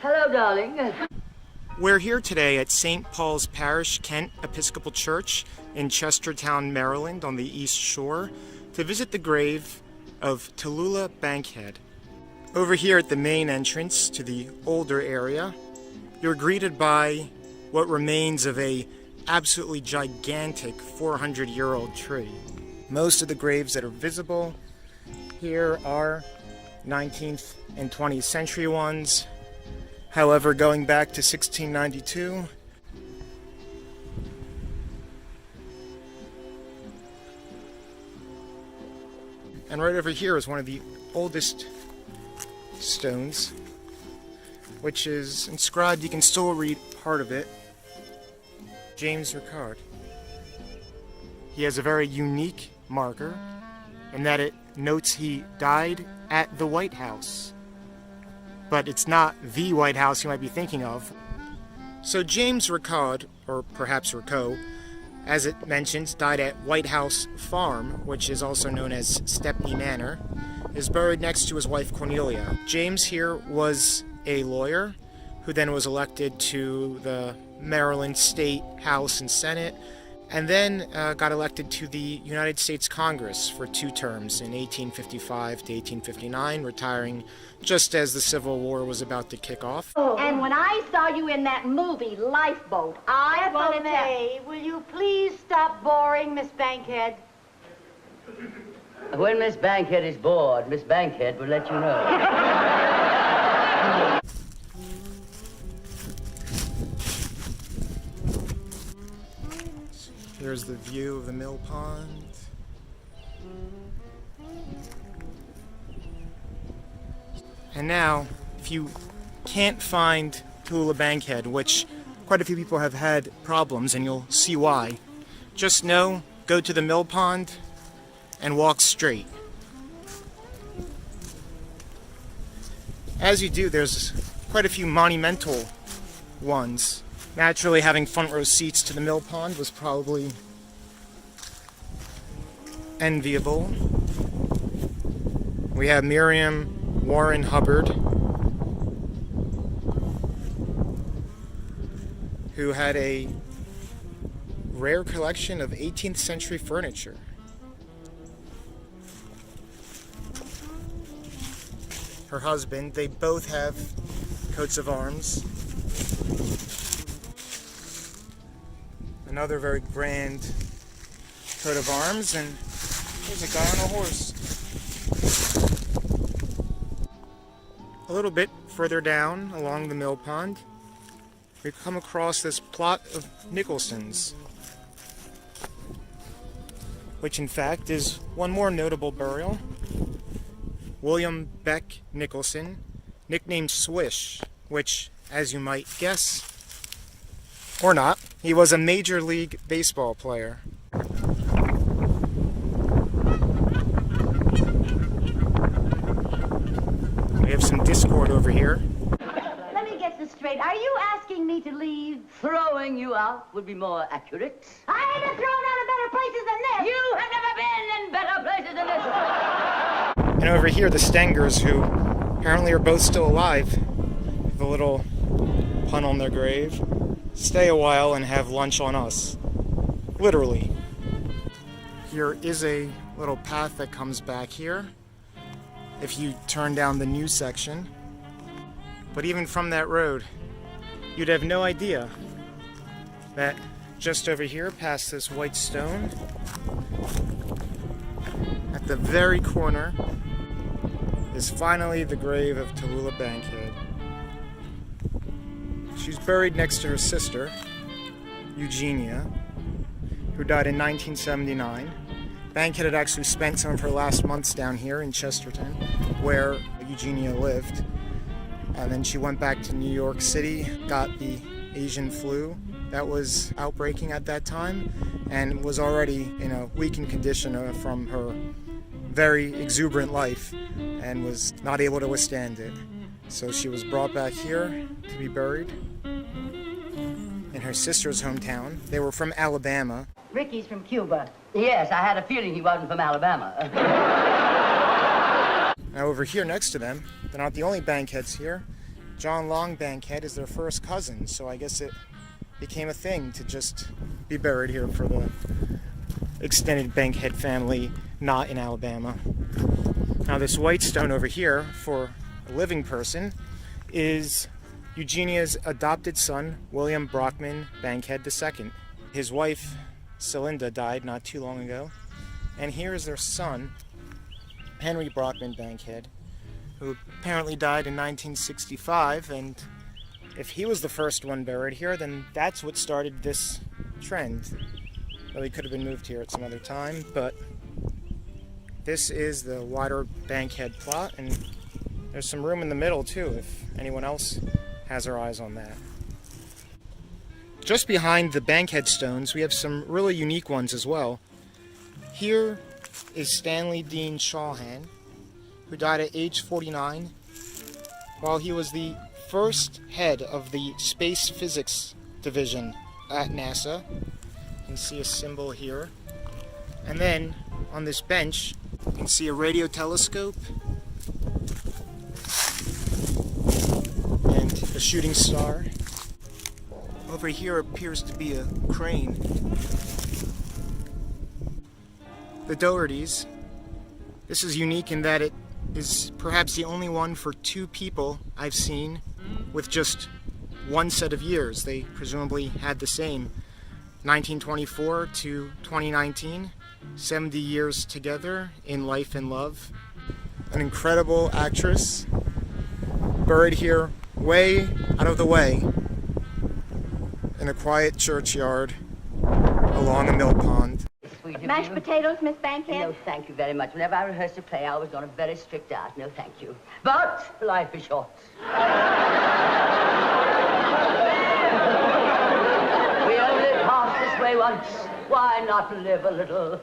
Hello, darling. We're here today at St. Paul's Parish, Kent Episcopal Church in Chestertown, Maryland, on the East Shore, to visit the grave of Tallulah Bankhead. Over here at the main entrance to the older area, you're greeted by what remains of a absolutely gigantic 400-year-old tree. Most of the graves that are visible here are 19th and 20th century ones. However, going back to 1692, and right over here is one of the oldest stones, which is inscribed, you can still read part of it, James Ricaud. He has a very unique marker in that it notes he died at the White House. But it's not the White House you might be thinking of. So James Ricaud, or perhaps Ricaud, as it mentions, died at White House Farm, which is also known as Stepney Manor, is buried next to his wife Cornelia. James here was a lawyer who then was elected to the Maryland State House and Senate, and then got elected to the United States Congress for 2 terms in 1855 to 1859, retiring just as the Civil War was about to kick off. And when I saw you in that movie, Lifeboat, I wanted to... May, will you please stop boring Miss Bankhead? When Miss Bankhead is bored, Miss Bankhead will let you know. Here's the view of the mill pond. And now, if you can't find Tallulah Bankhead, which quite a few people have had problems, and you'll see why, just know, go to the mill pond and walk straight. As you do, there's quite a few monumental ones. Naturally, having front row seats to the mill pond was probably enviable. We have Miriam Warren Hubbard, who had a rare collection of 18th century furniture. Her husband, they both have coats of arms. Another very grand coat of arms, and there's a guy on a horse. A little bit further down along the mill pond, we come across this plot of Nicholson's, which in fact is one more notable burial. William Beck Nicholson, nicknamed Swish, which, as you might guess, or not, he was a Major League Baseball player. We have some discord over here. Let me get this straight. Are you asking me to leave? Throwing you out would be more accurate. I have been thrown out of better places than this! You have never been in better places than this! And over here, the Stengers, who apparently are both still alive, with a little pun on their grave, stay a while and have lunch on us. Literally. Here is a little path that comes back here if you turn down the new section. But even from that road, you'd have no idea that just over here, past this white stone, at the very corner, is finally the grave of Tallulah Bankhead. She's buried next to her sister, Eugenia, who died in 1979. Bankhead had actually spent some of her last months down here in Chestertown, where Eugenia lived. And then she went back to New York City, got the Asian flu that was outbreaking at that time, and was already in a weakened condition from her very exuberant life, and was not able to withstand it. So she was brought back here to be buried in her sister's hometown. They were from Alabama. Ricky's from Cuba. Yes, I had a feeling he wasn't from Alabama. Now over here next to them, they're not the only Bankheads here. John Long Bankhead is their first cousin, so I guess it became a thing to just be buried here for the extended Bankhead family not in Alabama. Now this white stone over here for a living person is Eugenia's adopted son, William Brockman Bankhead II. His wife, Celinda, died not too long ago. And here is their son, Henry Brockman Bankhead, who apparently died in 1965. And if he was the first one buried here, then that's what started this trend. Well, he could have been moved here at some other time, but this is the wider Bankhead plot, and there's some room in the middle too, if anyone else has their eyes on that. Just behind the Bankhead stones, we have some really unique ones as well. Here is Stanley Dean Shawhan, who died at age 49, while he was the first head of the Space Physics Division at NASA. You can see a symbol here. And then, on this bench, you can see a radio telescope and a shooting star. Over here appears to be a crane. The Dohertys. This is unique in that it is perhaps the only one for two people I've seen with just one set of years. They presumably had the same. 1924 to 2019, 70 years together in life and love. An incredible actress, buried here way out of the way in a quiet churchyard along a mill pond. Mashed potatoes, Miss Bankhead? No, thank you very much. Whenever I rehearse a play, I always on a very strict diet. No, thank you. But life is short. We only pass this way once. Why not live a little?